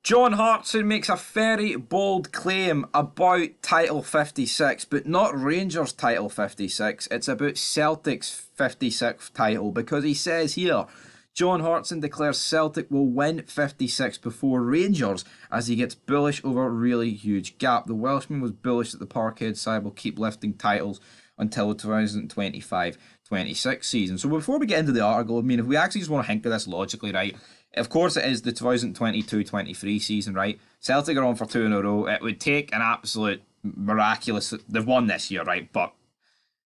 John Hartson makes a very bold claim about Title 56, but not Rangers' Title 56. It's about Celtic's 56th title because he says here, John Hartson declares Celtic will win 56 before Rangers as he gets bullish over a really huge gap. The Welshman was bullish that the Parkhead side will keep lifting titles until the 2025-26 season. So before we get into the article, I mean, if we actually just want to think of this logically, right? Of course it is the 2022-23 season, right? Celtic are on for two in a row. It would take an absolute miraculous... They've won this year, right? But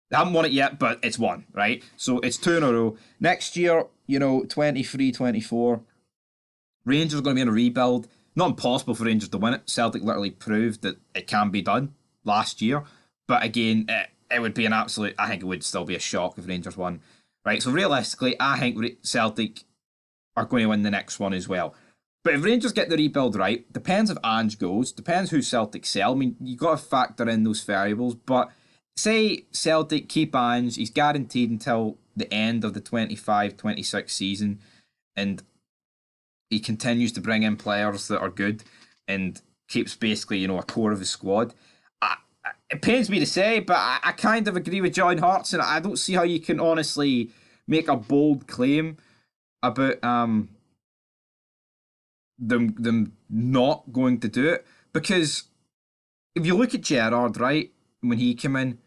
they haven't won it yet, but it's won, right? So it's two in a row. Next year, 23-24, Rangers are going to be in a rebuild. Not impossible for Rangers to win it. Celtic literally proved that it can be done last year. But again, it would be an absolute... I think it would still be a shock if Rangers won, right? So realistically, I think Celtic are going to win the next one as well. But if Rangers get the rebuild right, depends if Ange goes, depends who Celtic sell. I mean, you've got to factor in those variables, but say Celtic keep Ange, he's guaranteed until the end of the 25-26 season, and he continues to bring in players that are good and keeps basically, a core of his squad. It pains me to say, but I kind of agree with John Hartson. I don't see how you can honestly make a bold claim about them not going to do it, because if you look at Gerrard, right, when he came in,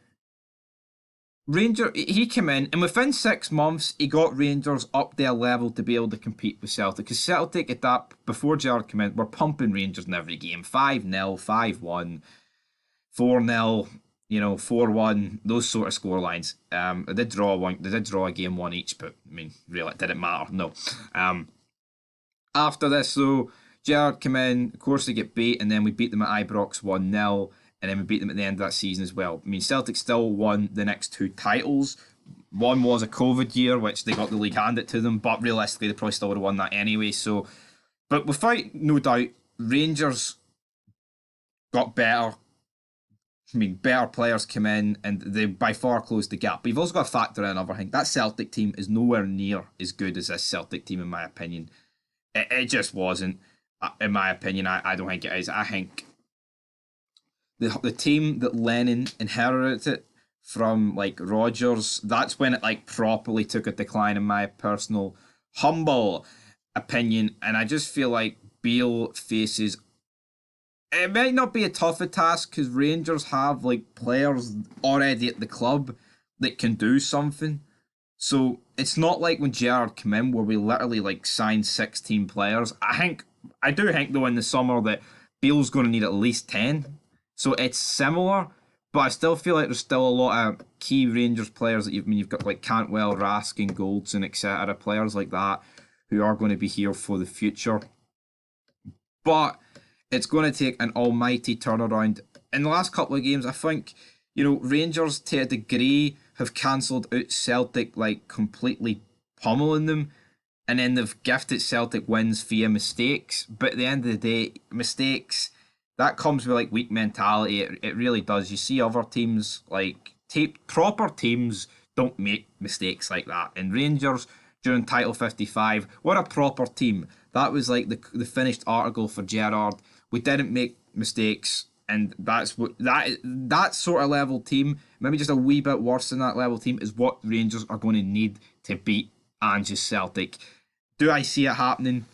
he came in and within 6 months he got Rangers up their level to be able to compete with Celtic, because Celtic at that, before Gerrard came in, were pumping Rangers in every game, 5-0, 5-1, 4-0, 4-1, those sort of score lines. They did draw a game one each, but I mean, really, did it matter? No. After this, though, Gerrard came in, of course they get beat, and then we beat them at Ibrox 1-0, and then we beat them at the end of that season as well. I mean, Celtic still won the next 2 titles. One was a COVID year, which they got the league handed to them, but realistically, they probably still would have won that anyway. So, but without no doubt, Rangers got better. I mean, better players come in and they by far closed the gap. But you've also got to factor in another thing. That Celtic team is nowhere near as good as this Celtic team, in my opinion. It just wasn't, in my opinion. I don't think it is. I think the team that Lennon inherited from, Rodgers, that's when it, properly took a decline, in my personal, humble opinion. And I just feel like Beale faces... It might not be a tougher task because Rangers have players already at the club that can do something. So it's not like when Gerrard came in where we literally signed 16 players. I do think though in the summer that Beale's going to need at least 10. So it's similar, but I still feel like there's still a lot of key Rangers players that you've got Cantwell, Raskin, Goldson, etc. Players like that who are going to be here for the future. But it's going to take an almighty turnaround. In the last couple of games, I think, Rangers to a degree have cancelled out Celtic, completely pummeling them. And then they've gifted Celtic wins via mistakes. But at the end of the day, mistakes, that comes with weak mentality. It really does. You see other teams, proper teams don't make mistakes like that. And Rangers, during Title 55, what a proper team. That was the finished article for Gerrard. We didn't make mistakes, and that's what that sort of level team, maybe just a wee bit worse than that level team, is what Rangers are going to need to beat Ange's Celtic. Do I see it happening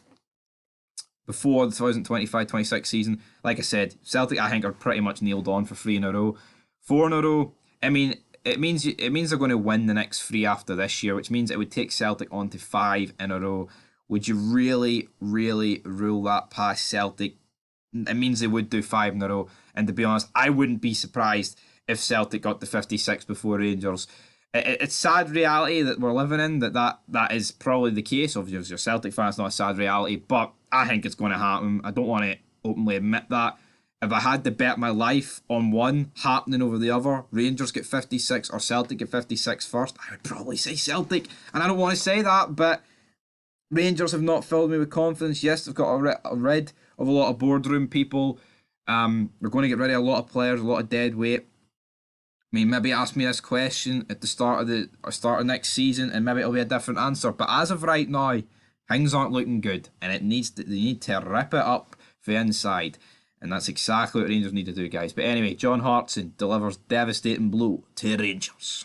before the 2025-26 season? Like I said, Celtic I think are pretty much nailed on for 3 in a row. 4 in a row, I mean, it means they're going to win the next 3 after this year, which means it would take Celtic on to 5 in a row. Would you really, really rule that past Celtic? It means they would do 5 in a row. And to be honest, I wouldn't be surprised if Celtic got to 56 before Rangers. It's sad reality that we're living in, that is probably the case. Obviously, if you're a Celtic fan, it's not a sad reality, but I think it's going to happen. I don't want to openly admit that. If I had to bet my life on one happening over the other, Rangers get 56 or Celtic get 56 first, I would probably say Celtic. And I don't want to say that, but Rangers have not filled me with confidence. Yes, they've got rid of a lot of boardroom people. They're going to get rid of a lot of players, a lot of dead weight. I mean, maybe ask me this question at the start of next season, and maybe it'll be a different answer. But as of right now, things aren't looking good, and they need to rip it up for the inside. And that's exactly what Rangers need to do, guys. But anyway, John Hartson delivers devastating blow to Rangers.